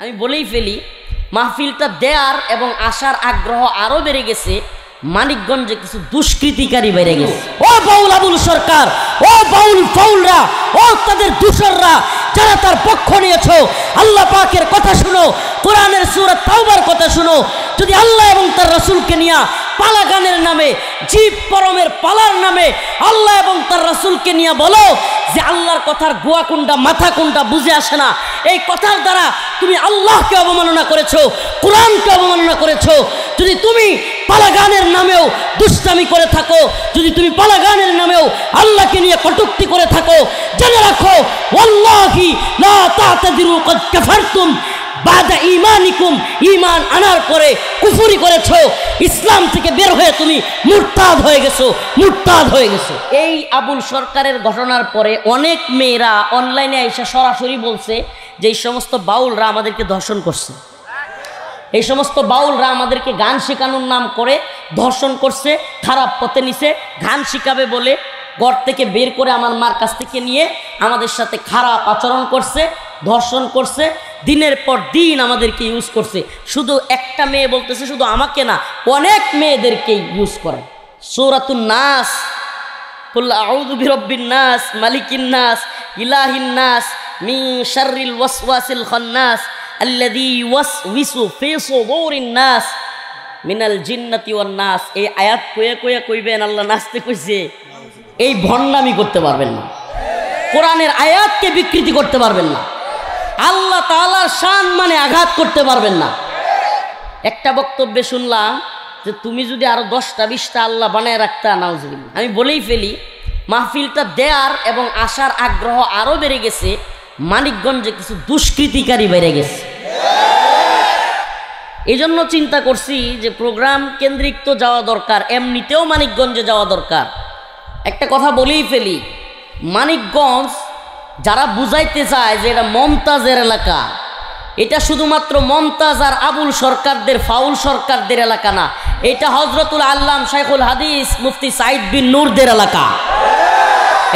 আমি বলেই ফেলি, মাহফিলটা দেয়ার এবং আসার আগ্রহ আরো বেড়ে গেছে। মানিকগঞ্জে কিছু দুষ্কৃতিকারী বেড়ে গেছে। ও বাউল আবুল সরকার, ও বাউল ফাউলরা, ও তাদের দূষররা, যারা তার পক্ষ নিয়েছো, আল্লাহ পাকের কথা শুনো, কোরআনের সূরা তাওবার কথা শুনো। যদি আল্লাহ এবং তার রাসূলকে নিয়ে পালা গানের নামে, জীব পরমের পালার নামে আল্লাহ এবং তার রাসূলকে নিয়ে বলো যে আল্লাহর কথার গোয়া কোনটা মাথা কোনটা বুঝে আসে না, এই কথার দ্বারা তুমি আল্লাহকে অবমাননা করেছো, কোরআনকে অবমাননা করেছো। যদি তুমি পালা গানের নামেও দুষ্টামি করে থাকো, যদি তুমি পালা গানের নামেও আল্লাহকে নিয়ে কটূক্তি করে থাকো, জেনে রাখো ওয়াল্লাহি লা তা'তাদিরু ক্বাদ কাফারতুম বাদা ঈমানিকুম, ঈমান আনার পরে কুফরি করেছো, ইসলাম থেকে বের হয়ে তুমি মুরতাদ হয়ে গেছো, মুরতাদ হয়ে গেছো। এই আবুল সরকারের ঘটনার পরে অনেক মেয়েরা অনলাইনে এসে সরাসরি বলছে যে এই সমস্ত বাউলরা আমাদেরকে ধর্ষণ করছে, এই সমস্ত বাউলরা আমাদেরকে গান শেখানোর নাম করে ধর্ষণ করছে, খারাপ পথে নিছে, গান শিখাবে বলে ঘর থেকে বের করে আমার মার কাছ থেকে নিয়ে আমাদের সাথে খারাপ আচরণ করছে, ধর্ষণ করছে, দিনের পর দিন আমাদেরকে ইউজ করছে। শুধু একটা মেয়ে বলতেছে, শুধু আমাকে না, অনেক মেয়েদেরকে ইউজ করে। সূরাতুন নাস, কুল আউযু বিরাব্বিন নাস, মালিকিন নাস, ইলাহিন নাস, মিন শাররিল ওয়াসওয়াসিল খান্নাস আল্লাযী ইউওয়াসউইসু ফি সুদুরিন নাস মিনাল জিন্নাতি ওয়ান নাস। এই আয়াত কয়ে কইবেন আল্লাহ নাচতে কইছে, এই ভণ্ডামি করতে পারবেন না, কোরআনের আয়াতকে বিকৃতি করতে পারবেন না, আল্লাহ তাআলার শান মানে আঘাত করতে পারবেন না। একটা বক্তব্যে শুনলাম যে তুমি যদি আরো 10টা 20টা আল্লাহ বানায় রাখতা, নাউজুবিল্লাহ। আমি বলেই ফেলি, মাহফিলটা দেয়ার এবং আসার আগ্রহ আরো বেড়ে গেছে। মানিকগঞ্জে কিছু দুষ্কৃতিকারী বেড়ে গেছে। এই জন্য চিন্তা করছি যে প্রোগ্রাম কেন্দ্রিক তো যাওয়া দরকার, এমনিতেও মানিকগঞ্জে যাওয়া দরকার। একটা কথা বলেই ফেলি, মানিকগঞ্জ যারা বুঝাইতে চায় যে এটা মমতাজের এলাকা, এটা শুধুমাত্র মমতাজ আর আবুল সরকারদের, ফাউল সরকারদের এলাকা না, এটা হযরতুল আল্লাম শাইখুল হাদিস মুফতি সাঈদ বিন নূরদের এলাকা,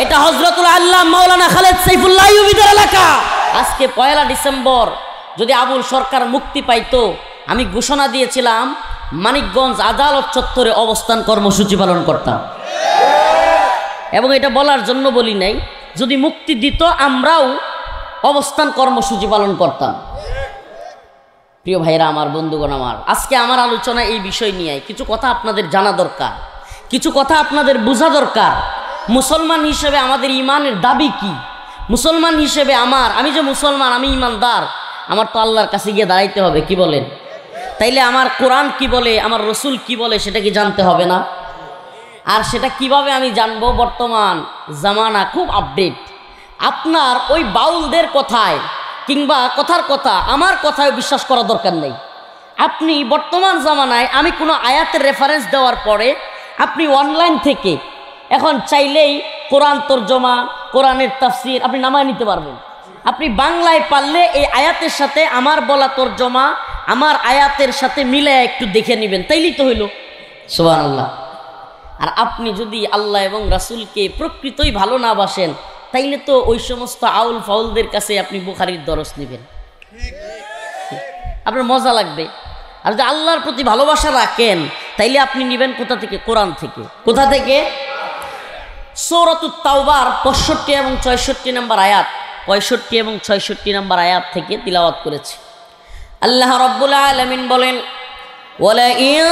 এটা হযরতুল আল্লাম মাওলানা খালেদ সাইফুল্লাহ আইয়ুবীদের এলাকা। আজকে 1 ডিসেম্বর যদি আবুল সরকার মুক্তি পাইতো, আমি ঘোষণা দিয়েছিলাম মানিকগঞ্জ আদালত চত্বরে অবস্থান কর্মসূচি পালন করতাম। এবং এটা বলার জন্য বলি নাই, যদি মুক্তি দিত আমরাও অবস্থান কর্মসূচি পালন করতাম। প্রিয় ভাইরা আমার, বন্ধুগণ আমার, আজকে আমার আলোচনা এই বিষয় নিয়ে। কিছু কথা আপনাদের জানা দরকার, কিছু কথা আপনাদের বোঝা দরকার। মুসলমান হিসেবে আমাদের ইমানের দাবি কি? মুসলমান হিসেবে আমি যে মুসলমান, আমি ইমানদার, আমার তো আল্লাহর কাছে গিয়ে দাঁড়াইতে হবে, কি বলেন? তাইলে আমার কোরআন কি বলে, আমার রসুল কি বলে, সেটা কি জানতে হবে না? আর সেটা কিভাবে আমি জানবো? বর্তমান জামানা খুব আপডেট। আপনার ওই বাউলদের কথায় কিংবা কথার কথা আমার কথায় বিশ্বাস করা দরকার নেই। আপনি বর্তমান জামানায় আমি কোনো আয়াতের রেফারেন্স দেওয়ার পরে আপনি অনলাইন থেকে এখন চাইলেই কোরআন তরজমা, কোরআনের তাফসির আপনি নামায় নিতে পারবেন। আপনি বাংলায় পারলে এই আয়াতের সাথে আমার বলা তরজমা, আমার আয়াতের সাথে মিলে একটু দেখে নেবেন, তাইলেই তো হইল। সুবহানাল্লাহ। আর আপনি যদি আল্লাহ এবং রাসূলকে প্রকৃতই ভালো না বাসেন, তাইলে তো ওই সমস্ত আউল ফাউলদের কাছে আপনি বুখারীর দরস নেবেন, আপনার মজা লাগবে। আর যদি আল্লাহর প্রতি ভালোবাসা রাখেন, তাইলে আপনি নেবেন কোথা থেকে? কোরআন থেকে। কোথা থেকে? সূরাতুত তাওবার 65 এবং 64 নম্বর আয়াত, 65 এবং 66 নম্বর আয়াত থেকে তিলাওয়াত করেছে। আল্লাহ রাব্বুল আলামিন বলেন, وَلَئِن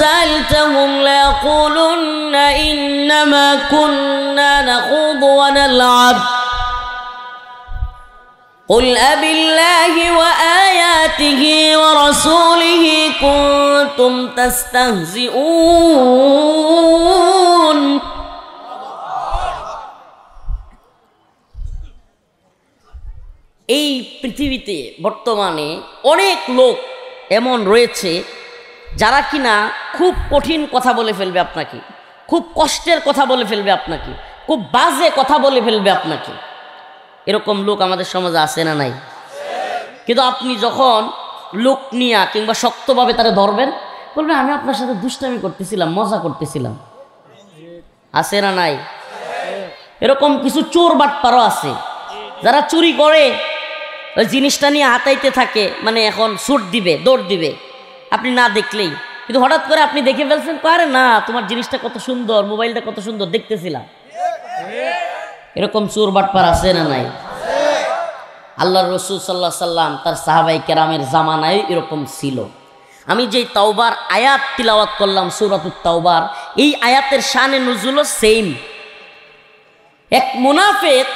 سَأَلْتَهُمْ لَيَقُولُنَّ إِنَّمَا كُنَّا نَخُوضُ وَنَلْعَبُ قُلْ أَبِاللَّهِ وَآيَاتِهِ وَرَسُولِهِ كُنتُمْ تَسْتَهْزِئُونَ। এই পৃথিবীতে বর্তমানে অনেক লোক এমন রয়েছে যারা কিনা খুব কঠিন কথা বলে ফেলবে আপনাকে, খুব কষ্টের কথা বলে ফেলবে আপনাকে, খুব বাজে কথা বলে ফেলবে আপনাকে। এরকম লোক আমাদের সমাজে আছে না নাই? কিন্তু আপনি যখন লোক নিয়া কিংবা শক্তভাবে তারা ধরবেন, বলবে আমি আপনার সাথে দুষ্টামি করতেছিলাম, মজা করতেছিলাম। আছে না নাই? এরকম কিছু চোর বাটপারও আছে যারা চুরি করে, ওই জিনিসটা নিয়ে হাতাইতে থাকে, মানে এখন ছুট দিবে, দৌড় দিবে আপনি না দেখলেই, কিন্তু হঠাৎ করে আপনি দেখে ফেলছেন, আরে না তোমার জিনিসটা কত সুন্দর, মোবাইলটা কত সুন্দর দেখতেছিলাম। এরকম চোর বাটপার আছে না নাই? আল্লাহর রাসূল সাল্লাল্লাহু আলাইহি সাল্লাম তার সাহাবায়ে কেরামের জামানায় এরকম ছিল। আমি যেই তাওবার আয়াত তিলাওয়াত করলাম সূরাতুত তাওবার, এই আয়াতের শানে নুজুলও সেম। এক মুনাফিক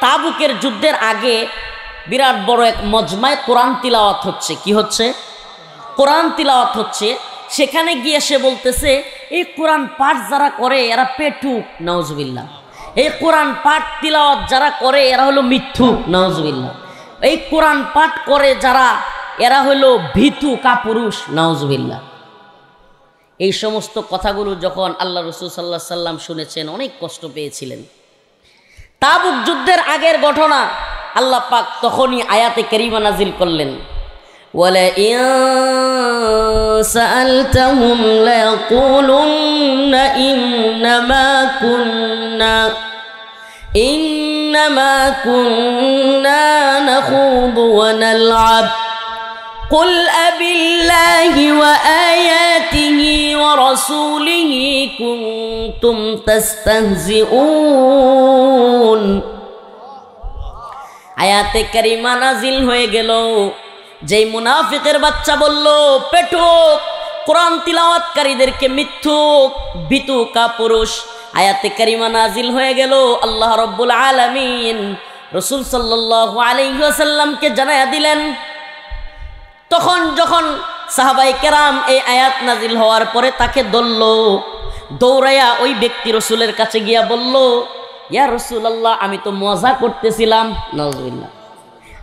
তাবুকের যুদ্ধের আগে বিরাট বড় এক মজমায় কোরআন তিলাওয়াত হচ্ছে। কি হচ্ছে? কোরআন তিলাওয়াত হচ্ছে। সেখানে গিয়ে সে বলতেছে, এই কোরআন পাঠ যারা করে এরা পেটুক, নাউজুবিল্লাহ। এই কোরআন পাঠ তিলাওয়াত যারা করে এরা হলো মিথ্যুক, নাউজুবিল্লাহ। এই কোরআন পাঠ করে যারা এরা হলো ভীতু কাপুরুষ, নাউজুবিল্লাহ। এই সমস্ত কথাগুলো যখন আল্লাহ রাসূল সাল্লাল্লাহু আলাইহি সাল্লাম শুনেছেন, অনেক কষ্ট পেয়েছিলেন। তাবুক যুদ্ধের আগের ঘটনা আল্লাহ পাক তখনই আয়াতে কারিমা নাজিল করলেন, ওয়ালা ইন সাআলতাহুম লায়াকুলুন্না ইন্নামা কুন্না নাখুদু ওয়া নালআব কুল আবিল্লাহি ওয়া আয়াতিহি ওয়া রাসূলিহি কুনতুম তাস্তাহজিউন। আয়াতে কারিমা নাজিল হয়ে গেল। যেই মুনাফিকের বাচ্চা বলল পেটুক, কোরআন তিলাওয়াতকারীদেরকে মিথ্যুক, ভীতু কাপুরুষ, আয়াতে কারিমা নাজিল হয়ে গেল। আল্লাহ রাব্বুল আলামিন রাসূল সাল্লাল্লাহু আলাইহি ওয়াসাল্লামকে জানায়া দিলেন। তখন যখন সাহাবায়ে কেরাম এই আয়াত নাজিল হওয়ার পরে তাকে ধরল, দৌড়াইয়া ওই ব্যক্তি রাসূলের কাছে গিয়া বলল, ইয়া রাসূলুল্লাহ আমি তো মজা করতেছিলাম। নাউজুবিল্লাহ।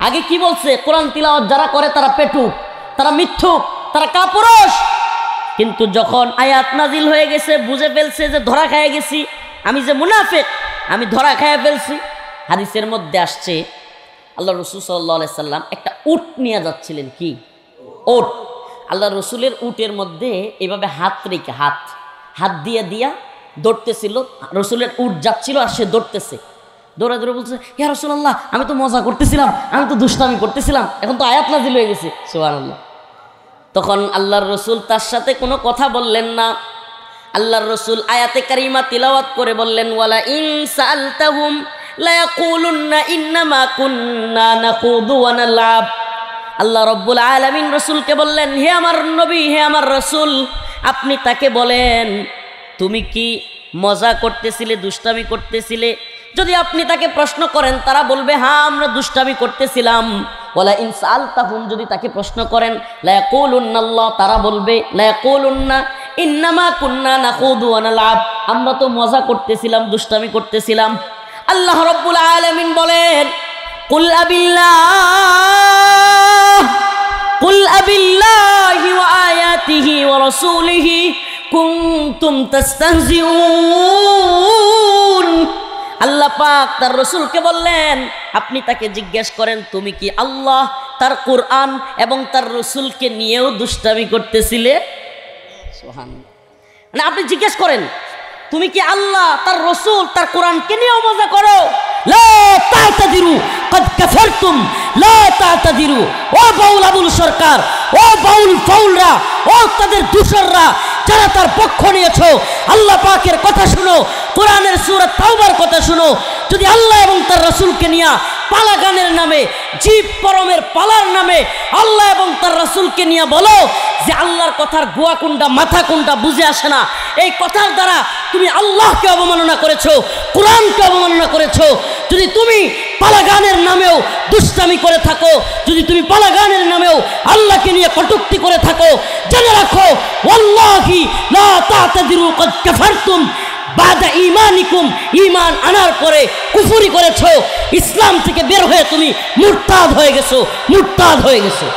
আগে কি বলছে? কোরআন তিলাওয়াত যারা করে তারা পেটুক, তারা মিথ্যুক, তারা কাপুরুষ। কিন্তু যখন আয়াত নাজিল হয়ে গেছে, বুঝে ফেলছে যে ধরা খেয়ে গেছি, আমি যে মুনাফিক, আমি ধরা খেয়ে ফেলছি। হাদিসের মধ্যে আসছে আল্লাহ রাসূল সাল্লাল্লাহু আলাইহি সাল্লাম একটা উট নিয়ে যাচ্ছিলেন। কি উট? আল্লাহ রাসূলের উটের মধ্যে এভাবে হাত রেখে হাত দিয়ে দিয়া দৌড়তেছিল। রাসূলের উট যাচ্ছিল আর সে দৌড়তেছে, দৌড়ে দৌড়ে বলছে, ইয়া রাসূলুল্লাহ আমি তো মজা করতেছিলাম, আমি তো দুষ্টামি করতেছিলাম, এখন তো আয়াত নাজিল হয়ে গেছে। সুবহানাল্লাহ। তখন আল্লাহর রাসূল তার সাথে কোনো কথা বললেন না। আল্লাহর রাসূল আয়াতে কারিমা তিলাওয়াত করে বললেন, ওয়ালা ইন সাআলতাহুম লায়াকুলুন্না ইন্নামা কুন্না নাখুদু ওয়া নালআব। আল্লাহ রাব্বুল আলামিন রাসূলকে বললেন, হে আমার নবী, হে আমার রাসূল, আপনি তাকে বলেন তুমি কি মজা করতেছিলে, দুষ্টামি করতেছিলে? যদি আপনি তাকে প্রশ্ন করেন তারা বলবে হ্যাঁ আমরা দুষ্টামি করতেছিলাম। ওয়ালা ইন সাআলতাহুম যদি তাকে প্রশ্ন করেন লায়াকুলুন্নাল্লাহ, তারা বলবে লায়াকুলুন্না ইন্নামা কুন্না নাখুদু ওয়া নালআব, আমরা তো মজা করতেছিলাম, দুষ্টামি করতেছিলাম। আল্লাহ রাব্বুল আলামিন বলেন, কুল আবিল্লাহি ওয়া আয়াতিহি ওয়া রাসূলিহি কুনতুম তাস্তাহজিউন। আল্লাহ পাক তার রাসূলকে বললেন, আপনি তাকে জিজ্ঞেস করেন তুমি কি আল্লাহ, তার কোরআন এবং তার রাসূলকে নিয়েও দুষ্টামি করতেছিলে? সুবহানাল্লাহ। মানে আপনি জিজ্ঞেস করেন তুমি কি আল্লাহ, তার রাসূল, তার কোরআনকে নিয়েও মজা করো? লা তা'তাদিরু ক্বাদ কাফারতুম লা তা'তাদিরু। ও বাউল আবুল সরকার, ও বাউল ফাউলরা, ও তাদের দূষররা যারা তার পক্ষ নিয়েছো, আল্লাহ পাকের কথা শুনো, কোরআনের সূরা তাওবার কথা শুনো। যদি আল্লাহ এবং তার রাসূলকে নিয়ে পালা গানের নামে, জীব পরমের পালার নামে আল্লাহ এবং তার রাসূলকে নিয়ে বলো যে আল্লাহর কথার গোয়া কোনটা মাথা কোনটা বুঝে আসে না, এই কথার দ্বারা তুমি আল্লাহকে অবমাননা করেছো, কোরআনকে অবমাননা করেছো। যদি তুমি পালা গানের নামেও দুষ্টামি করে থাকো, যদি তুমি পালা গানের নামেও আল্লাহকে নিয়ে কটূক্তি করে থাকো, জেনে রাখো ওয়াল্লাহি লা তা'তাদিরু ক্বাদ কাফারতুম বাদা ঈমানিকুম, ঈমান আনার পরে কুফরি করেছো, ইসলাম থেকে বের হয়ে তুমি মুরতাদ হয়ে গেছো, মুরতাদ হয়ে গেছো।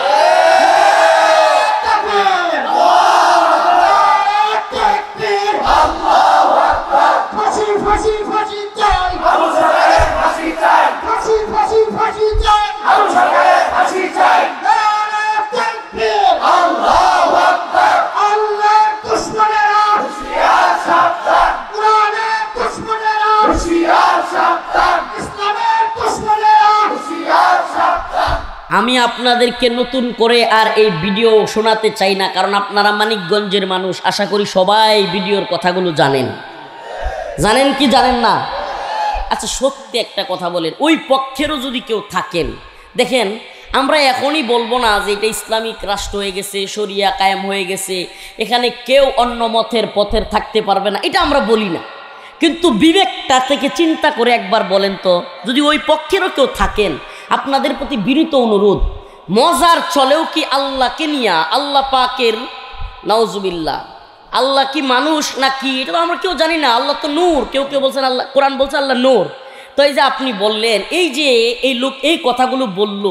আমি আপনাদেরকে নতুন করে আর এই ভিডিও শোনাতে চাই না, কারণ আপনারা মানিকগঞ্জের মানুষ, আশা করি সবাই ভিডিওর কথাগুলো জানেন। জানেন কি জানেন না? আচ্ছা সত্যি একটা কথা বলেন, ওই পক্ষেরও যদি কেউ থাকেন, দেখেন আমরা এখনই বলবো না যে এটা ইসলামিক রাষ্ট্র হয়ে গেছে, শরিয়া কায়েম হয়ে গেছে, এখানে কেউ অন্য মতের পথের থাকতে পারবে না, এটা আমরা বলি না। কিন্তু বিবেকটা থেকে চিন্তা করে একবার বলেন তো, যদি ওই পক্ষেরও কেউ থাকেন, আপনাদের প্রতি বিনীত অনুরোধ, মজার চলেও কি আল্লাহকে নিয়া, আল্লাহ পাকের নাউজুবিল্লাহ, আল্লাহ কি মানুষ নাকি এটা তো আমরা কেউ জানি না। আল্লাহ তো নূর, কেউ কেউ বলছেন আল্লাহ, কোরআন বলছে আল্লাহ নূর। তো এই যে আপনি বললেন, এই যে এই লোক এই কথাগুলো বলল,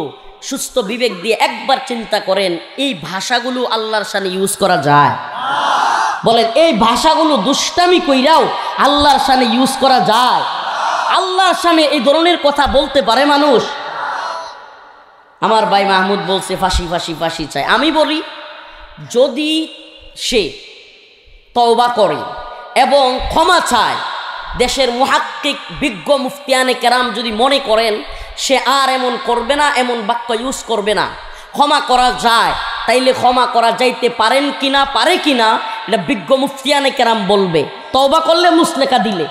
সুস্থ বিবেক দিয়ে একবার চিন্তা করেন, এই ভাষাগুলো আল্লাহর সামনে ইউজ করা যায়? বলেন, এই ভাষাগুলো দুষ্টামি কইরাও আল্লাহর সামনে ইউজ করা যায়? আল্লাহর সামনে এই ধরনের কথা বলতে পারে মানুষ? আমার ভাই মাহমুদ বলছে ফাঁসি ফাঁসি ফাঁসি চাই। আমি বলি, যদি সে তওবা করে এবং ক্ষমা চায়, দেশের মুহাক্কিক বিজ্ঞ মুফতিয়ানে কেরাম যদি মনে করেন সে আর এমন করবে না, এমন বাক্য ইউজ করবে না, ক্ষমা করা যায়, তাইলে ক্ষমা করা যাইতে পারেন কিনা, পারে কিনা, এটা বিজ্ঞ মুফতিয়ানে কেরাম বলবে, তওবা করলে মুসলেকা দিলে।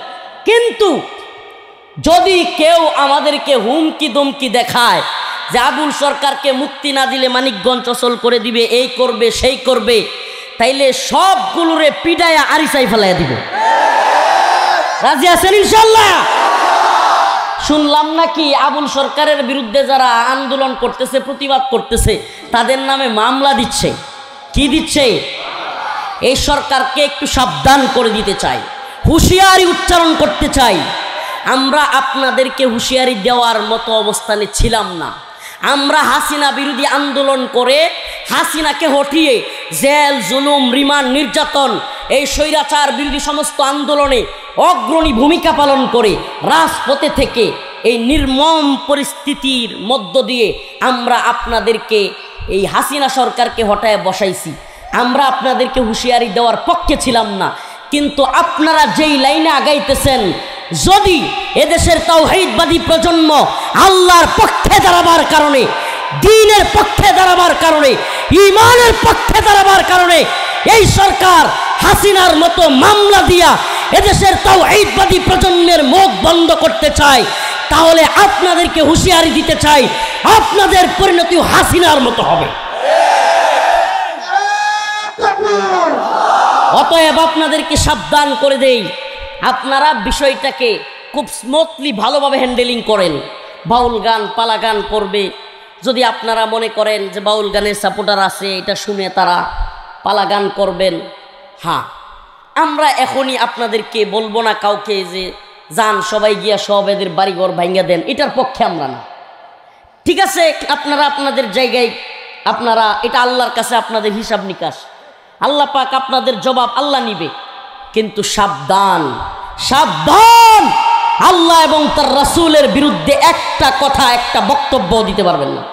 কিন্তু যদি কেউ আমাদেরকে হুমকি দমকি দেখায় যে আবুল সরকারকে মুক্তি না দিলে মানিকগঞ্জ অচল করে দিবে, এই করবে সেই করবে, তাইলে সবগুলোরে পিডায়া আরিসাই ফেলাইয়া দিব। রাজি আছেন ইনশাল্লাহ? শুনলাম নাকি আবুল সরকারের বিরুদ্ধে যারা আন্দোলন করতেছে, প্রতিবাদ করতেছে, তাদের নামে মামলা দিচ্ছে। কি দিচ্ছে? এই সরকারকে একটু সাবধান করে দিতে চাই, হুঁশিয়ারি উচ্চারণ করতে চাই। আমরা আপনাদেরকে হুঁশিয়ারি দেওয়ার মতো অবস্থানে ছিলাম না। আমরা হাসিনা বিরোধী আন্দোলন করে হাসিনাকে হটিয়ে জেল, জুলুম, রিমান্ড, নির্যাতন, এই স্বৈরাচার বিরোধী সমস্ত আন্দোলনে অগ্রণী ভূমিকা পালন করে রাজপথে থেকে এই নির্মম পরিস্থিতির মধ্য দিয়ে আমরা আপনাদেরকে এই হাসিনা সরকারকে হটায় বসাইছি। আমরা আপনাদেরকে হুঁশিয়ারি দেওয়ার পক্ষে ছিলাম না, কিন্তু আপনারা যেই লাইনে আগাইতেছেন, যদি এদেশের তাওহীদবাদী প্রজন্ম আল্লাহর পক্ষে দাঁড়াবার কারণে, দ্বীনের পক্ষে দাঁড়াবার কারণে, ঈমানের পক্ষে দাঁড়াবার কারণে এই সরকার হাসিনার মতো মামলা দিয়া এদেশের তাওহীদবাদী প্রজন্মের মুখ বন্ধ করতে চায়, তাহলে আপনাদেরকে হুঁশিয়ারি দিতে চাই, আপনাদের পরিণতি হাসিনার মতো হবে। অতএব আপনাদেরকে সাবধান করে দেই, আপনারা বিষয়টাকে খুব স্মুথলি ভালোভাবে হ্যান্ডেলিং করেন। বাউল গান, পালা গান করবে, যদি আপনারা মনে করেন যে বাউল গানের সাপোর্টার আছে, এটা শুনে তারা পালা গান করবেন, হ্যাঁ, আমরা এখনই আপনাদেরকে বলবো না কাউকে যে যান সবাই গিয়া সব এদের বাড়িঘর ভাঙ্গা দেন, এটার পক্ষে আমরা না। ঠিক আছে, আপনারা আপনাদের জায়গায়, আপনারা এটা আল্লাহর কাছে আপনাদের হিসাব নিকাশ, আল্লাহ পাক আপনাদের জবাব আল্লাহ নিবে। কিন্তু সাবধান, সাবধান, আল্লাহ এবং তার রাসূলের বিরুদ্ধে একটা কথা, একটা বক্তব্য দিতে পারবেন না।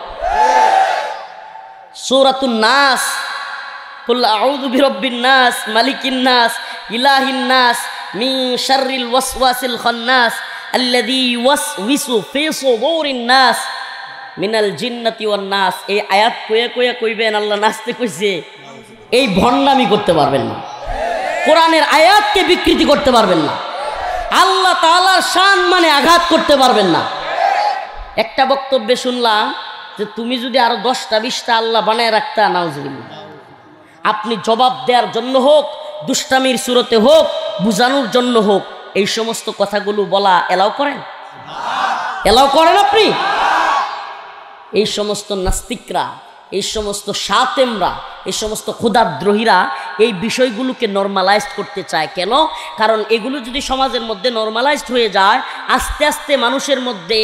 সূরাতুন নাস, কুল আউযু বিরাব্বিন নাস, মালিকিন নাস, ইলাহিন নাস, মিন শাররিল ওয়াসওয়াসিল খান্নাস, আল্লাযী ইউওয়াসউইসু ফি সুদুরিন নাস মিনাল জিন্নাতি ওয়ান নাস। এই আয়াত কইয়া কইয়া কইবেন আল্লাহ নাচতে কইছে, এই ভণ্ডামি করতে পারবেন না, কোরআনের আয়াতকে বিকৃতি করতে পারবেন না, আল্লাহ তাআলার শান মানে আঘাত করতে পারবেন না। একটা বক্তব্যে শুনলাম যে তুমি যদি আরো 10টা 20টা আল্লাহ বানায় রাখতা, নাউজুবিল্লাহ, আপনি জবাব দেওয়ার জন্য হোক, দুষ্টামির সুরতে হোক, বুঝানোর জন্য হোক, এই সমস্ত কথাগুলো বলা এলাও করেন? এলাও করেন আপনি? এই সমস্ত নাস্তিকরা, এই সমস্ত শাতেমরা, এই সমস্ত ক্ষুধাদ্রোহীরা এই বিষয়গুলোকে নরমালাইজড করতে চায়। কেন? কারণ এগুলো যদি সমাজের মধ্যে নরমালাইজড হয়ে যায়, আস্তে আস্তে মানুষের মধ্যে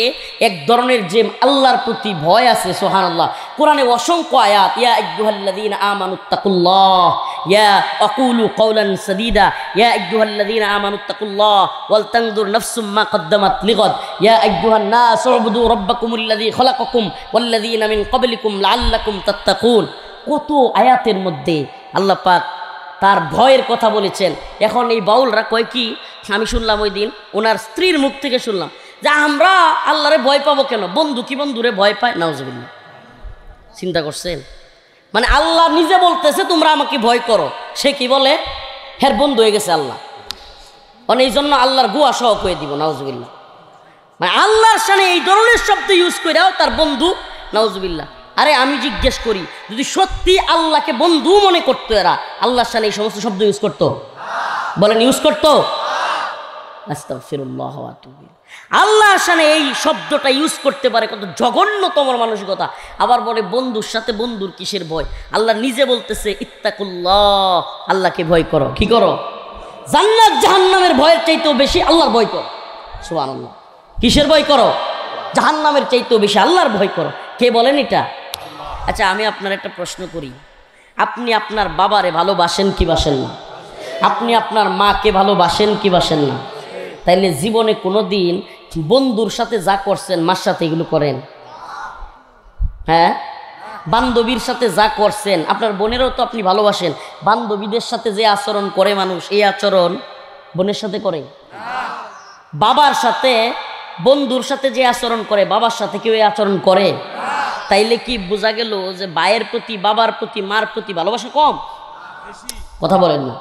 এক ধরনের যে আল্লাহর প্রতি ভয় আছে, সুবহানাল্লাহ, কোরআনে অসংখ্য আয়াত, ইয়া আইয়ুহাল্লাযীনা আমানুত্তাকুল্লাহ, ইয়া আকুলু কওলান সাদীদা, ইয়া আইয়ুহাল্লাযীনা আমানুত্তাকুল্লাহ ওয়াল তানজুর নাফসুম মা কদ্দামাত লিগাদ, ইয়া আইয়ুহান নাস উবুদু রাব্বাকুমুল্লাযী খালাকাকুম ওয়াল্লাযীনা মিন ক্বাবলিকুম লাআল্লাকুম তাত্তাকুন। কত আয়াতের মধ্যে আল্লাহ পাক তার ভয়ের কথা বলেছেন। এখন এই বাউলরা কয় কি, আমি শুনলাম ওই দিন ওনার স্ত্রীর মুখ থেকে শুনলাম যে আমরা আল্লাহরে ভয় পাবো কেন, বন্ধু কি বন্ধুরে ভয় পায়? নাউজুবিল্লাহ। চিন্তা করছেন? মানে আল্লাহ নিজে বলতেছে তোমরা আমাকে ভয় করো, সে কি বলে? হের বন্ধু হয়ে গেছে আল্লাহ। মানে এই জন্য আল্লাহর গুয়া সহ কয়ে দিব, নাউজুবিল্লাহ। মানে আল্লাহর সামনে এই ধরনের শব্দ ইউজ করেও তার বন্ধু, নাউজুবিল্লাহ। আরে আমি জিজ্ঞেস করি, যদি সত্যি আল্লাহকে বন্ধু মনে করতো এরা, আল্লাহর সামনে এই সমস্ত শব্দ ইউজ করতো? বলেন ইউজ করতো? আস্তাগফিরুল্লাহ ওয়া আতুবু ইলাইহি। আল্লাহর সামনে এই শব্দটা ইউজ করতে পারে, কত জঘন্যতম মানসিকতা। আবার বলে বন্ধুর সাথে বন্ধুর কিসের ভয়? আল্লাহ নিজে বলতেছে ইত্তাকুল্লাহ, আল্লাহকে ভয় করো। কি করো? জান্নাত জাহান্নামের ভয়ের চাইতেও বেশি আল্লাহর ভয় করো। সুবহানাল্লাহ। কিসের ভয় করো? জাহান্নামের চাইতেও বেশি আল্লাহর ভয় করো। কে বলেন এটা? আচ্ছা আমি আপনার একটা প্রশ্ন করি, আপনি আপনার বাবারে ভালোবাসেন কি বাসেন না? আপনি আপনার মাকে ভালোবাসেন কি বাসেন না? তাইলে জীবনে কোনো দিন বন্ধুর সাথে যা করছেন মার সাথে এগুলো করেন? হ্যাঁ, বান্ধবীর সাথে যা করছেন, আপনার বোনেরও তো আপনি ভালোবাসেন, বান্ধবীদের সাথে যে আচরণ করে মানুষ, এই আচরণ বোনের সাথে করে? বাবার সাথে বন্ধুর সাথে যে আচরণ করে, বাবার সাথে কেউ এই আচরণ করে? তাইলে কি বোঝা গেল যে ভাইয়ের প্রতি, বাবার প্রতি, মার প্রতি ভালোবাসা কম? কথা বলেন না।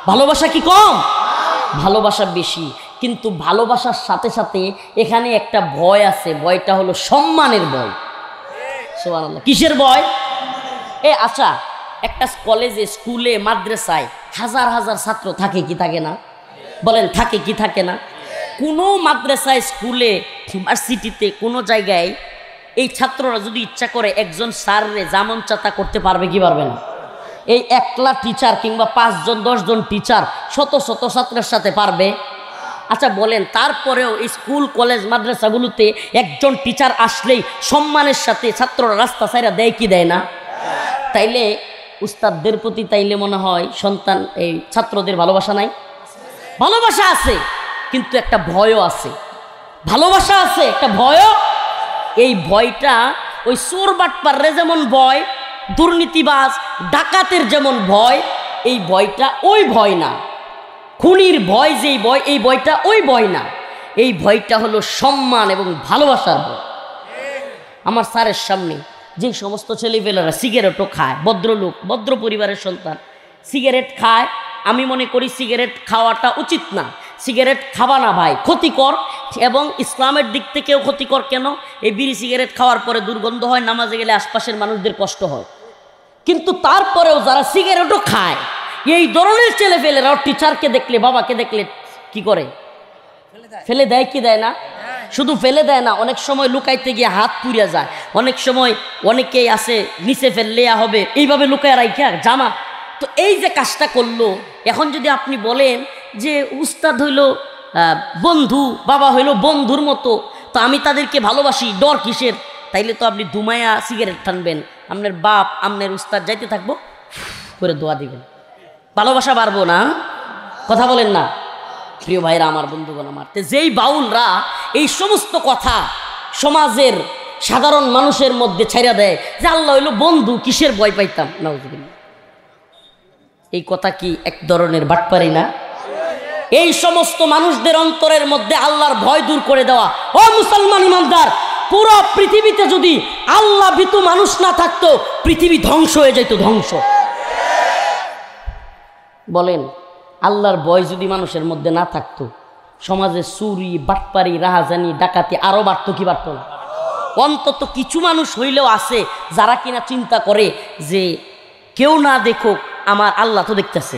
ভালোবাসা কি কম? ভালোবাসা বেশি। কিন্তু ভালোবাসার সাথে সাথে এখানে একটা ভয় আছে, ভয়টা হলো সম্মানের ভয়। সুবহানাল্লাহ। কিসের ভয়? আচ্ছা, একটা কলেজে, স্কুলে, মাদ্রাসায় হাজার হাজার ছাত্র থাকে কি থাকে না? বলেন থাকে কি থাকে না? কোনো মাদ্রাসায়, স্কুলে, ইউনিভার্সিটিতে, কোনো জায়গায় এই ছাত্ররা যদি ইচ্ছা করে একজন স্যাররে যেমন চাতা করতে পারবে কি পারবে না? এই একলা টিচার কিংবা 5 জন 10 জন টিচার শত শত ছাত্রের সাথে পারবে? আচ্ছা বলেন, তারপরেও এই স্কুল, কলেজ, মাদ্রাসাগুলোতে একজন টিচার আসলেই সম্মানের সাথে ছাত্ররা রাস্তা ছাইরা দেয় কি দেয় না? তাইলে উস্তাদদের প্রতি তাইলে মনে হয় সন্তান, এই ছাত্রদের ভালোবাসা নাই? ভালোবাসা আছে, কিন্তু একটা ভয়ও আছে। ভালোবাসা আছে, একটা ভয়ও। এই ভয়টা ওই চোর বাটপাররে যেমন ভয়, দুর্নীতিবাজ ডাকাতের যেমন ভয়, এই ভয়টা ওই ভয় না। খুনির ভয় যেই ভয়, এই ভয়টা ওই ভয় না। এই ভয়টা হলো সম্মান এবং ভালোবাসার ভয়। আমার স্যারের সামনে যে সমস্ত ছেলেপেলেরা সিগারেটও খায়, ভদ্রলোক, ভদ্র পরিবারের সন্তান, সিগারেট খায়, আমি মনে করি সিগারেট খাওয়াটা উচিত না। সিগারেট খাবা না ভাই, ক্ষতিকর, এবং ইসলামের দিক থেকেও ক্ষতিকর। কেন? এই বিড়ি সিগারেট খাওয়ার পরে দুর্গন্ধ হয়, নামাজে গেলে আশপাশের মানুষদের কষ্ট হয়। কিন্তু তারপরেও যারা সিগারেটও খায়, এই ধরনের ছেলেপেলেরাও টিচারকে দেখলে, বাবাকে দেখলে কি করে? ফেলে দেয় কি দেয় না? শুধু ফেলে দেয় না, অনেক সময় লুকাইতে গিয়ে হাত পুড়িয়া যায়। অনেক সময় অনেকেই আছে নিচে ফেললে হবে, এইভাবে লুকায় রাইখা জামা। তো এই যে কাজটা করলো, এখন যদি আপনি বলেন যে উস্তাদ হইল বন্ধু, বাবা হইল বন্ধুর মতো, তো আমি তাদেরকে ভালোবাসি, ডর কিসের? তাইলে তো আপনি ধুমায়া সিগারেট টানবেন, আপনার বাপ, আপনার উস্তাদ যাইতে থাকবো, করে দোয়া দিবেন, ভালোবাসা বাড়বো না? কথা বলেন না প্রিয় ভাইরা, আমার বন্ধুগণ আমার। যেই বাউলরা এই সমস্ত কথা সমাজের সাধারণ মানুষের মধ্যে ছাইরা দেয় যে আল্লাহ হইল বন্ধু, কিসের ভয় পাইতাম? নাউজুবিল্লাহ। এই কথা কি এক ধরনের বাটপারি না? এই সমস্ত মানুষদের অন্তরের মধ্যে আল্লাহর ভয় দূর করে দেওয়া। ও মুসলমান ইমানদার, পুরো পৃথিবীতে যদি আল্লাহ ভীতু মানুষ না থাকতো, পৃথিবী ধ্বংস হয়ে যেত, ধ্বংস। বলেন, আল্লাহর ভয় যদি মানুষের মধ্যে না থাকতো, সমাজে চুরি, বাটপারি, রাহাজানি, ডাকাতি আরো বাড়তো কি বাড়তো না? অন্তত কিছু মানুষ হইলেও আছে যারা কিনা চিন্তা করে যে কেউ না দেখুক, আমার আল্লাহ তো দেখতেছে।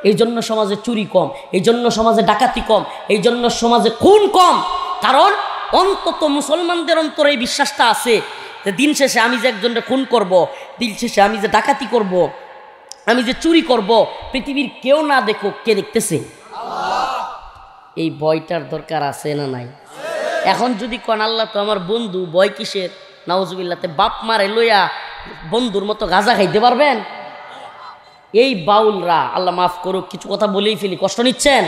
এই জন্য সমাজে চুরি কম, এই জন্য সমাজে ডাকাতি কম, এই জন্য সমাজে খুন কম। কারণ অন্তত মুসলমানদের অন্তরে এই বিশ্বাসটা আছে যে দিন শেষে আমি যে একজনকে খুন করব, দিন শেষে আমি যে ডাকাতি করব, আমি যে চুরি করব, পৃথিবীর কেউ না দেখুক, কে দেখতেছে? এই ভয়টার দরকার আছে না নাই? এখন যদি কোন আল্লাহ তো আমার বন্ধু, ভয় কিসের? নাউজুবিল্লাতে বাপ মারে লইয়া বন্ধুর মতো গাঁজা খাইতে পারবেন? এই বাউলরা, আল্লাহ মাফ করুক, কিছু কথা বলেই ফেলি, কষ্ট নিচ্ছেন?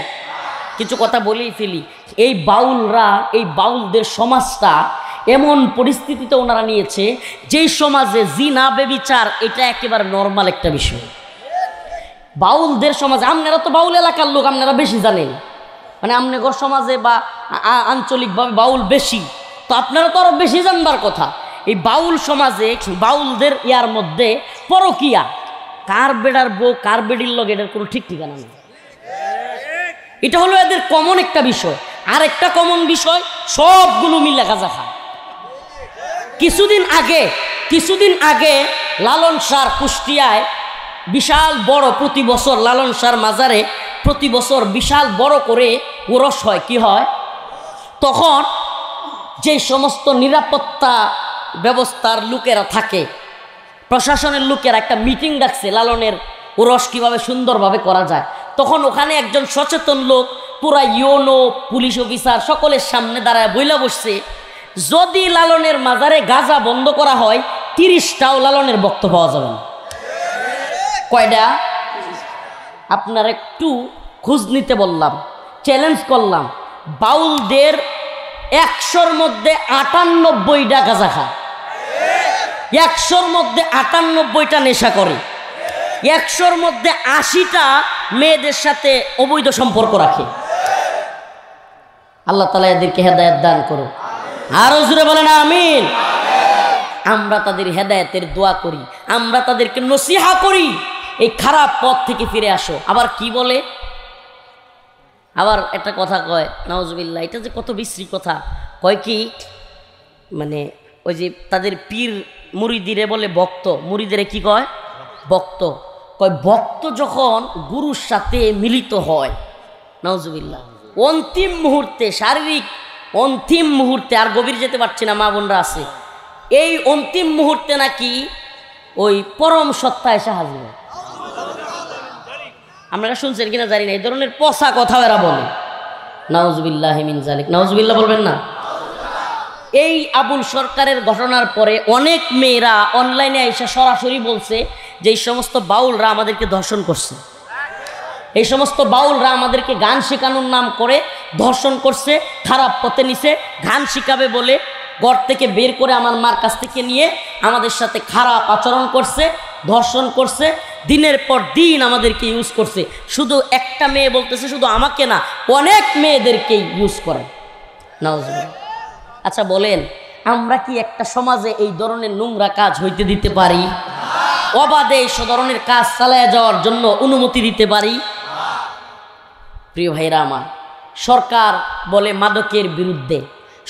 কিছু কথা বলেই ফেলি। এই বাউলরা, এই বাউলদের সমাজটা এমন পরিস্থিতিতে ওনারা নিয়েছে, যেই সমাজে জিনা, বেবিচার এটা একেবারে নর্মাল একটা বিষয়। বাউলদের সমাজে, আপনারা তো বাউল এলাকার লোক, আপনারা বেশি জানেন, মানে আপনার সমাজে বা আঞ্চলিকভাবে বাউল বেশি, তো আপনারা তো আরো বেশি জানবার কথা। এই বাউল সমাজে বাউলদের ইয়ার মধ্যে পরকিয়া, কার বেড়ার বউ কার বেডির লগে এটার কোনো ঠিক ঠিকানা নেই। এটা হলো এদের কমন একটা বিষয়। আর একটা কমন বিষয়, সবগুলো মিলে গাঁজা খায়। কিছুদিন আগে লালন শাহর কুষ্টিয়ায় বিশাল বড়, প্রতি বছর লালন শাহর মাজারে প্রতি বছর বিশাল বড় করে ওরস হয়। কি হয়? তখন যে সমস্ত নিরাপত্তা ব্যবস্থার লোকেরা থাকে, প্রশাসনের লোকেরা একটা মিটিং ডাকছে লালনের ওরস কিভাবে সুন্দরভাবে করা যায়। তখন ওখানে একজন সচেতন লোক পুরা ইউনো পুলিশ অফিসার সকলের সামনে দাঁড়ায় বইলা বসছে, যদি লালনের মাজারে গাঁজা বন্ধ করা হয় 30টাও লালনের বক্তব্য পাওয়া যাবে না। কয়টা? আপনার একটু খোঁজ নিতে বললাম, চ্যালেঞ্জ করলাম, বাউলদের 100-র মধ্যে 98টা গাঁজা খায়, 100-র মধ্যে 98টা নেশা করে, 100-র মধ্যে 80টা মেয়েদের সাথে অবৈধ সম্পর্ক রাখে। আল্লাহ তাআলা এদেরকে হেদায়েত দান করুন। আরো জোরে বলেন আমিন। আমরা তাদের হেদায়েতের দোয়া করি, আমরা তাদেরকে নসিহা করি, এই খারাপ পথ থেকে ফিরে আসো। আবার কি বলে, আবার একটা কথা কয়, নাউজুবিল্লাহ, এটা যে কত বিশ্রী কথা। কয় কি, মানে ওই যে তাদের পীর মুরিদিরে বলে ভক্ত, মুরিদিরে কি কয়? ভক্ত। কয় ভক্ত যখন গুরুর সাথে মিলিত হয়, নাউজুবিল্লাহ, অন্তিম মুহূর্তে, শারীরিক অন্তিম মুহূর্তে, আর গভীর যেতে পারছি না, মা বোনরা আছে, এই অন্তিম মুহূর্তে নাকি ওই পরম সত্তা এসে হাজির হয়। আপনারা শুনছেন কিনা জানি না, এই ধরনের পচা কথা এরা বলে। নাউজুবিল্লাহি মিন যালিক, নাউজুবিল্লাহ বলবেন না? এই আবুল সরকারের ঘটনার পরে অনেক মেয়েরা অনলাইনে এসে সরাসরি বলছে যে এই সমস্ত বাউলরা আমাদেরকে ধর্ষণ করছে, এই সমস্ত বাউলরা আমাদেরকে গান শেখানোর নাম করে ধর্ষণ করছে, খারাপ পথে নিছে, গান শিখাবে বলে ঘর থেকে বের করে আমার মার কাছ থেকে নিয়ে আমাদের সাথে খারাপ আচরণ করছে, ধর্ষণ করছে, দিনের পর দিন আমাদেরকে ইউজ করছে। শুধু একটা মেয়ে বলতেছে, শুধু আমাকে না, অনেক মেয়েদেরকেই ইউজ করে। নাউজুবিল্লাহ। আচ্ছা বলেন, আমরা কি একটা সমাজে এই ধরনের নোংরা কাজ হইতে দিতে পারি? অবাধে এই ধরনের কাজ চালায় যাওয়ার জন্য অনুমতি দিতে পারি? প্রিয় ভাইরা আমার, সরকার বলে মাদকের বিরুদ্ধে,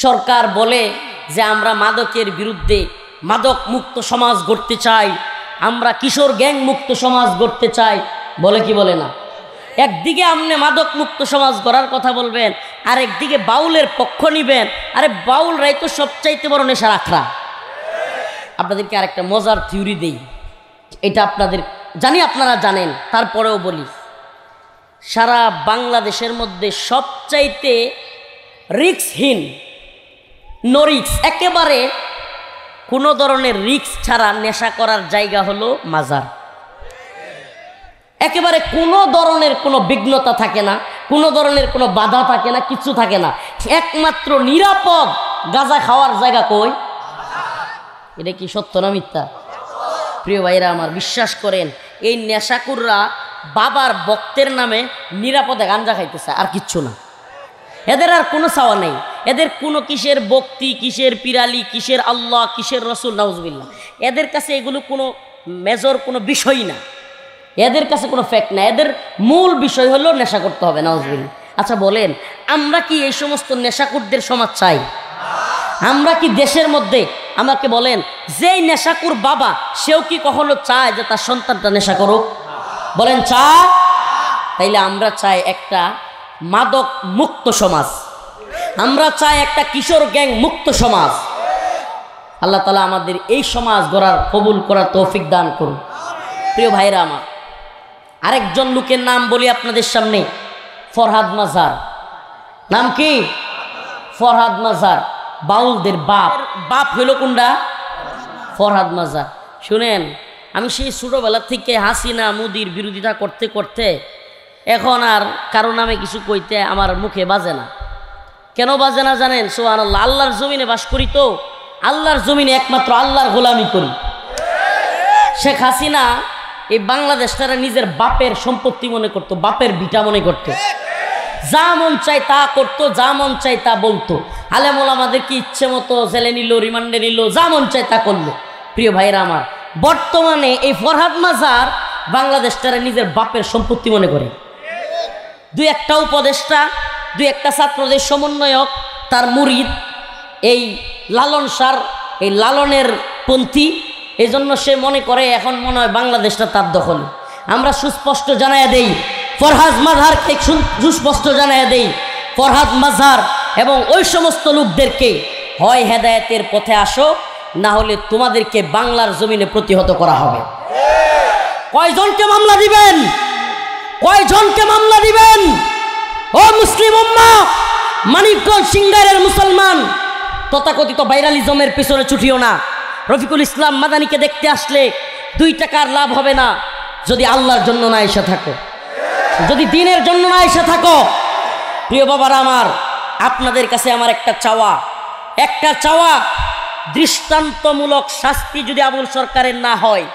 সরকার বলে যে আমরা মাদকের বিরুদ্ধে, মাদক মুক্ত সমাজ গড়তে চাই, আমরা কিশোর গ্যাং মুক্ত সমাজ গড়তে চাই, বলে কি বলে না? একদিকে আপনি মাদক মুক্ত সমাজ গড়ার কথা বলবেন, আর একদিকে বাউলের পক্ষ নিবেন। আরে বাউলরাই তো সবচাইতে বড় নেশার আখড়া। আপনাদেরকে আরেকটা মজার থিওরি দেই, এটা আপনাদের জানি আপনারা জানেন, তারপরেও বলি। সারা বাংলাদেশের মধ্যে সবচাইতে রিস্কহীন, নো রিস্ক, একেবারে কোনো ধরনের রিস্ক ছাড়া নেশা করার জায়গা হলো মাজার। একেবারে কোনো ধরনের কোনো বিঘ্নতা থাকে না, কোনো ধরনের কোনো বাধা থাকে না, কিছু থাকে না, একমাত্র নিরাপদ গাঁজা খাওয়ার জায়গা কই? এটা কি সত্য না মিথ্যা? প্রিয় ভাইরা আমার, বিশ্বাস করেন, এই নেশাকুররা বাবার ভক্তের নামে নিরাপদে গাঁজা খাইতেছে, আর কিচ্ছু না। এদের আর কোনো চাওয়া নেই, এদের কোনো কিসের ভক্তি, কিসের পিরালি, কিসের আল্লাহ, কিসের রসুল, নাউজুবিল্লাহ, এদের কাছে এগুলো কোনো মেজর কোনো বিষয় না, এদের কাছে কোনো ফ্যাক্ট না। এদের মূল বিষয় হলো নেশা করতে হবে, নাউজুবিল্লাহ। আচ্ছা বলেন, আমরা কি এই সমস্ত নেশাকুরদের সমাজ চাই? আমরা কি দেশের মধ্যে, আমাকে বলেন, যেই নেশাকুর বাবা সেও কি কখনো চায় যে তার সন্তানটা নেশা করুক? বলেন চায়? তাইলে আমরা চাই একটা মাদক মুক্ত সমাজ, আমরা চাই একটা কিশোর গ্যাং মুক্ত সমাজ। আল্লাহ তাআলা আমাদের এই সমাজ গড়ার, কবুল করার তৌফিক দান করুন। প্রিয় ভাইরা আমার, আরেকজন লোকের নাম বলি আপনাদের সামনে, ফরহাদ মাজার। নাম কি? ফরহাদ মাজার, বাউলদের বাপ। বাপ হইল কোনটা? ফরহাদ মাজার। শুনেন, আমি সেই ছোটোবেলা থেকে হাসিনা মোদির বিরোধিতা করতে করতে এখন আর কারো নামে কিছু কইতে আমার মুখে বাজে না। কেন বাজে না জানেন? সুবহানাল্লাহ, আল্লাহর জমিনে বাস করি তো, আল্লাহর জমিনে একমাত্র আল্লাহর গোলামি করি। শেখ হাসিনা এই বাংলাদেশটারা নিজের বাপের সম্পত্তি মনে করতো, বাপের ভিটা মনে করতো, যা মন চাই তা করতো, যা মন চাই তা বলতো। আলেম ওলামাদেরকে ইচ্ছে মতো জেলে নিল, রিমান্ডে নিল, যা মন চায় তা করলো। প্রিয় ভাইরা আমার, বর্তমানে এই ফরহাদ মাজার বাংলাদেশটারে নিজের বাপের সম্পত্তি মনে করে। দুই একটা উপদেষ্টা, দুই একটা ছাত্রদের সমন্বয়ক, তার মুরিদ, এই লালন সার, এই লালনের পন্থী, এই জন্য সে মনে করে এখন মনে হয় বাংলাদেশটা তার দখলে। আমরা সুস্পষ্ট জানাইয়া দেই, ফরহাদ মাজারকে সুস্পষ্ট জানাইয়া দেই, ফরহাদ মাজার এবং ওই সমস্ত লোকদেরকে হয় হেদায়েতের পথে আসো, না হলে তোমাদেরকে বাংলার জমিনে প্রতিহত করা হবে। কয়জনকে মামলা দিবেন? কয়জনকে মামলা দিবেন? ও মুসলিম উম্মাহ, মানিকগঞ্জ সিংগাইরের মুসলমান, তথাকথিত ভাইরালিজমের পিছনে ছুটিও না। রফিকুল ইসলাম মাদানিকে দেখতে আসলে 2 টাকার লাভ হবে না যদি আল্লাহর জন্য না এসে থাকো, যদি দিনের জন্য না এসে থাকো। প্রিয় বাবারা আমার, আপনাদের কাছে আমার একটা চাওয়া, দৃষ্টান্তমূলক শাস্তি যদি আবুল সরকারের না হয়,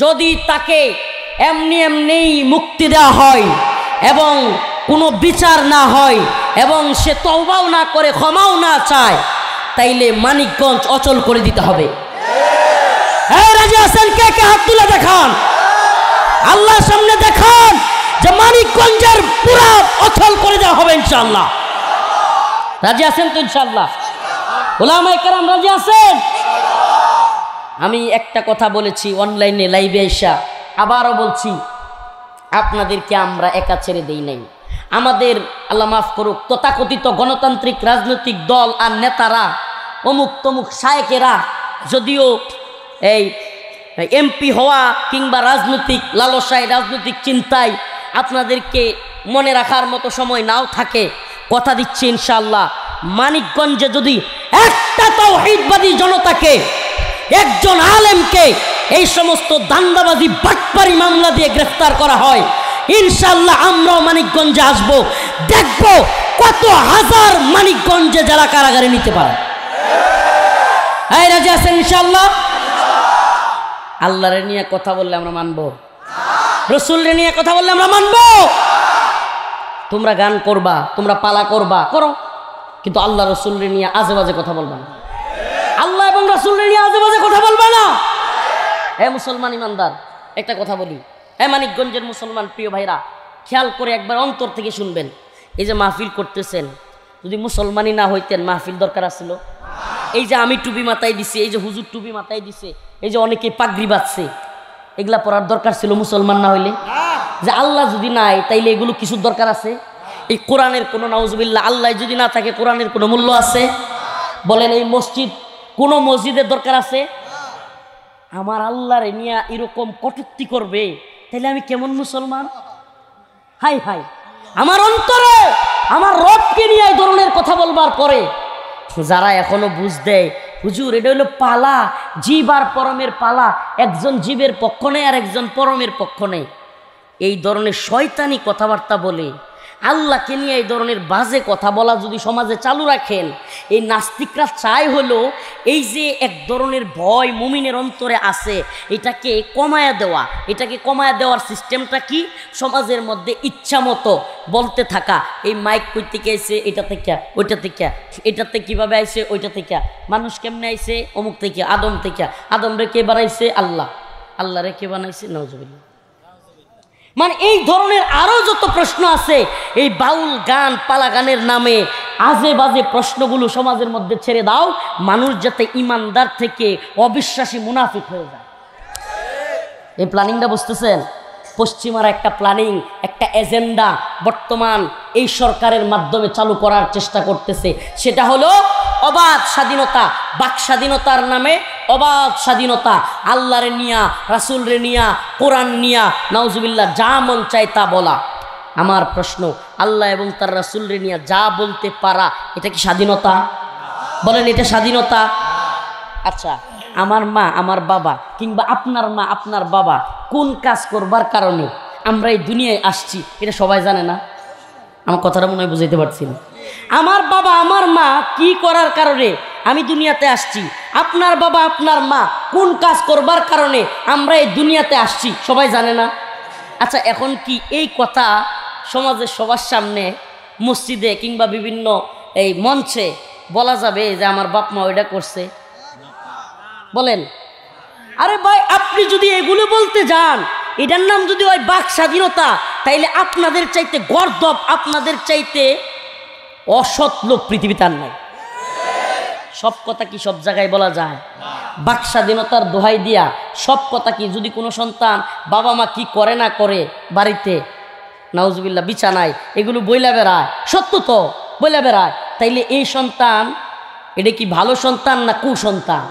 যদি তাকে এমনি মুক্তি দেওয়া হয় এবং কোনো বিচার না হয় এবং সে তওবাও না করে ক্ষমাও না চায়, তাইলে মানিকগঞ্জ অচল করে দিতে হবে। রাজি আছেন? কে কে হাত তুলে দেখান, আল্লাহর সামনে দেখান যে মানিকগঞ্জের পুরা অচল করে দেওয়া হবে ইনশাআল্লাহ। রাজি আছেন তো ইনশাআল্লাহ? উলামায়ে কেরাম রাজি আছেন? আমি একটা কথা বলেছি অনলাইনে লাইভে এসা, আবারও বলছি, আপনাদেরকে আমরা একা ছেড়ে দেই নাই। আমাদের আল্লাহ মাফ করুক তথাকথিত গণতান্ত্রিক রাজনৈতিক দল আর নেতারা, অমুক তমুক শায়েকেরা, যদিও এই এমপি হওয়া কিংবা রাজনৈতিক লালসায়, রাজনৈতিক চিন্তায় আপনাদেরকে মনে রাখার মতো সময় নাও থাকে, কথা দিচ্ছি ইনশাআল্লাহ মানিকগঞ্জে যদি একটা তাওহীদবাদী জনতাকে, একজন আলেমকে এই সমস্ত দান্দাবাজি বাটপারি মামলা দিয়ে গ্রেফতার করা হয়, ইনশাআল্লাহ আমরাও মানিকগঞ্জে আসবো, দেখব কত হাজার মানিকগঞ্জে যারা কারাগারে নিতে পারে। এই রাজি আছেন ইনশাআল্লাহ? আল্লাহরে নিয়ে কথা বললে আমরা মানবো, রসুলরে নিয়ে কথা বললে আমরা মানবো। তোমরা গান করবা, তোমরা পালা করবা, করো, কিন্তু আল্লাহ রসুলরে নিয়ে আজে বাজে কথা বলবা না। আল্লাহ এবং রসুলরে নিয়ে আজে বাজে কথা বলবা না। মুসলমান ইমানদার, একটা কথা বলি, মানিকগঞ্জের মুসলমান প্রিয় ভাইরা, খেয়াল করে একবার অন্তর থেকে শুনবেন। এই যে মাহফিল করতেছেন, যদি মুসলমানই না হইতেন মাহফিল দরকার আছিল? এই যে আমি টুপি মাথায় দিছি, এই যে হুজুর টুপি মাথায় দিছে, এই যে অনেকে পাগড়ি বাঁধছে, এগুলা পরার দরকার ছিল মুসলমান না হইলে? যে আল্লাহ যদি নাই তাইলে এগুলো কিছুর দরকার আছে? এই কোরআনের কোনো, নাউজুবিল্লাহ, আল্লাহ যদি না থাকে কোরআনের কোনো মূল্য আছে? বলেন এই মসজিদ, কোনো মসজিদের দরকার আছে? আমার আল্লাহরে নিয়ে এরকম কটূক্তি করবে, তাহলে আমি কেমন মুসলমান? হাই হাই, আমার অন্তরে আমার রবকে নিয়ে এই ধরনের কথা বলবার পরে যারা এখনো বুঝ দেয়, হুজুর এটা হলো পালা, জীব আর পরমের পালা, একজন জীবের পক্ষ নেই আর একজন পরমের পক্ষ নেই, এই ধরনের শয়তানি কথাবার্তা বলে আল্লাহকে নিয়ে এই ধরনের বাজে কথা বলা যদি সমাজে চালু রাখেন, এই নাস্তিকরা চায় হলো এই যে এক ধরনের ভয় মুমিনের অন্তরে আছে, এটাকে কমায়া দেওয়া। এটাকে কমায়া দেওয়ার সিস্টেমটা কি? সমাজের মধ্যে ইচ্ছা মতো বলতে থাকা, এই মাইক কই থেকে আইছে, এটা থেকে, ওইটা থেকে, এটাতে কীভাবে আইছে, ওইটা থেকে, মানুষ কেমনে আইছে, অমুক থেকে, আদম থেকে, আদম রে কে বানাইছে? আল্লাহ, আল্লাহ রে কে বানাইছে? নাউজুবিল্লাহ। মানে এই ধরনের আরো যত প্রশ্ন আছে, এই বাউল গান, পালা গানের নামে আজে বাজে প্রশ্নগুলো সমাজের মধ্যে ছেড়ে দাও, মানুষ যাতে ইমানদার থেকে অবিশ্বাসী মুনাফিক হয়ে যায়। এই প্ল্যানিংটা বুঝতেছেন? পশ্চিমার একটা প্ল্যানিং, একটা এজেন্ডা বর্তমান এই সরকারের মাধ্যমে চালু করার চেষ্টা করতেছে। সেটা হলো অবাধ স্বাধীনতা, বাক স্বাধীনতার নামে অবাধ স্বাধীনতা, আল্লাহরে নিয়া, রাসূলরে নিয়া, কোরআন নিয়া, নাউজুবিল্লাহ, যা মন চায় তা বলা। আমার প্রশ্ন, আল্লাহ এবং তার রাসূলরে নিয়া যা বলতে পারা, এটা কি স্বাধীনতা? বলেন, এটা স্বাধীনতা? আচ্ছা, আমার মা, আমার বাবা, কিংবা আপনার মা, আপনার বাবা কোন কাজ করবার কারণে আমরা এই দুনিয়ায় আসছি, এটা সবাই জানে না? আমার কথাটা মনে হয় বুঝাইতে পারছি না। আমার বাবা, আমার মা কি করার কারণে আমি দুনিয়াতে আসছি, আপনার বাবা, আপনার মা কোন কাজ করবার কারণে আমরা এই দুনিয়াতে আসছি, সবাই জানে না? আচ্ছা, এখন কি এই কথা সমাজের সবার সামনে, মসজিদে কিংবা বিভিন্ন এই মঞ্চে বলা যাবে যে আমার বাপ মা ওইটা করছে? বলেন। আরে ভাই, আপনি যদি এগুলো বলতে যান, এটার নাম যদি হয় বাক স্বাধীনতা, তাইলে আপনাদের চাইতে গর্দব, আপনাদের চাইতে অসৎ লোক পৃথিবীতে আর নাই। সব কথা কি সব জায়গায় বলা যায়? বাক স্বাধীনতার দোহাই দিয়া সব কথা কি, যদি কোনো সন্তান বাবা মা কি করে না করে বাড়িতে, নাউজুবিল্লাহ, বিছানায়, এগুলো বইলা বেড়ায়, সত্য তো বইলা বেড়ায়, তাইলে এই সন্তান এটা কি ভালো সন্তান না কুসন্তান?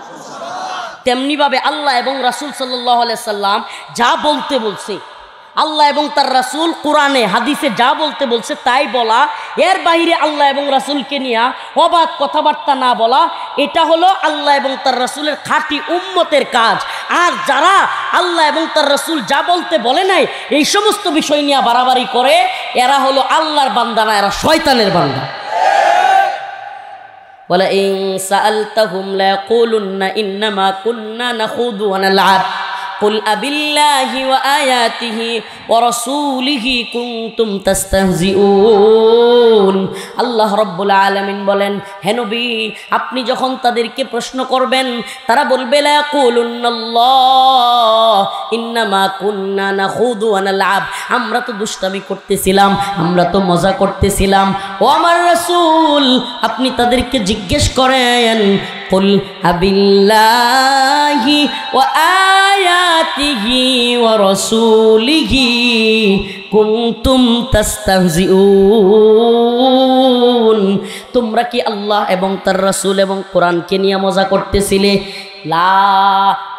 তেমনিভাবে আল্লাহ এবং রাসূল সাল্লাল্লাহু আলাইহি সাল্লাম যা বলতে বলছে, আল্লাহ এবং তার রাসূল কোরআনে হাদিসে যা বলতে বলছে তাই বলা, এর বাইরে আল্লাহ এবং রাসূলকে নিয়ে অবাক কথাবার্তা না বলা, এটা হলো আল্লাহ এবং তার রাসূলের খাঁটি উম্মতের কাজ। আর যারা আল্লাহ এবং তার রাসূল যা বলতে বলে নাই এই সমস্ত বিষয় নিয়ে বাড়াবাড়ি করে, এরা হলো আল্লাহর বান্দা না, এরা শয়তানের বান্দা। وَلَئِن سَأَلْتَهُمْ لَيَقُولُنَّ إِنَّمَا كُنَّا نَخُوضُ وَنَلْعَبُ قُلْ أَبِاللَّهِ وَآيَاتِهِ وَرَسُولِهِ كُنْتُمْ تَسْتَهْزِئُونَ। আল্লাহ রাব্বুল আলামিন বলেন, হে নবী, আপনি যখন তাদেরকে প্রশ্ন করবেন, তারা বলবে লা ইয়াকুলুন্নাল্লাহ ইন্নামা কুন্না নাখুদু ওয়া নালআব, আমরা তো দুষ্টামি করতেছিলাম, আমরা তো মজা করতেছিলাম। ও আমার রাসূল, আপনি তাদেরকে জিজ্ঞেস করেন, কুল আবিল্লাহি ওয়া আয়াতিহি ওয়া রাসূলিহি কুনতুম তাস্তাহজিউন, তোমরা কি আল্লাহ এবং তার রাসূল এবং কোরআনকে নিয়ে মজা করতেছিলে? লা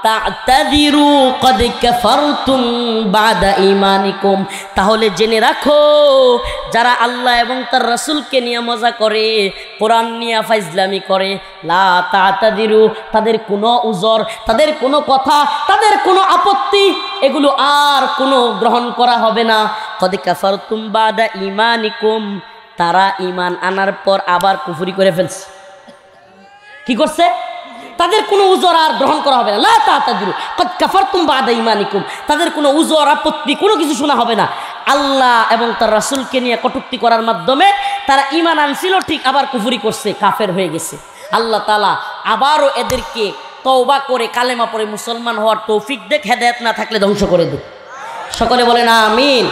তা'তাদিরু ক্বাদ কাফারতুম বাদা ঈমানিকুম, তাহলে জেনে রাখো, যারা আল্লাহ এবং তার রাসূলকে নিয়ে মজা করে, কোরআন নিয়ে ফাইজলামি করে, লা তা'তাদিরু, তাদের কোনো উযর, তাদের কোনো কথা, তাদের কোনো আপত্তি, এগুলো আর কোনো গ্রহণ করা হবে না। ক্বাদ কাফারতুম বাদা ঈমানিকুম, তারা ঈমান আনার পর আবার কুফরি করে ফেলছে। কি করছে? তাদের কোনো উযর আর গ্রহণ করা হবে না। লা তা'তাদিরু ক্বাদ কাফারতুম বাদা ঈমানিকুম, তাদের কোনো উযর, আপত্তি, কোনো কিছু শোনা হবে না। আল্লাহ এবং তার রাসূলকে নিয়ে কটূক্তি করার মাধ্যমে তারা ঈমান আনছিল ঠিক, আবার কুফরি করছে, কাফের হয়ে গেছে। আল্লাহ তাআলা আবারও এদেরকে তওবা করে কালেমা পড়ে মুসলমান হওয়ার তৌফিক দেখ, হেদায়েত না থাকলে ধ্বংস করে দেখ। সকলে বলেন আমিন।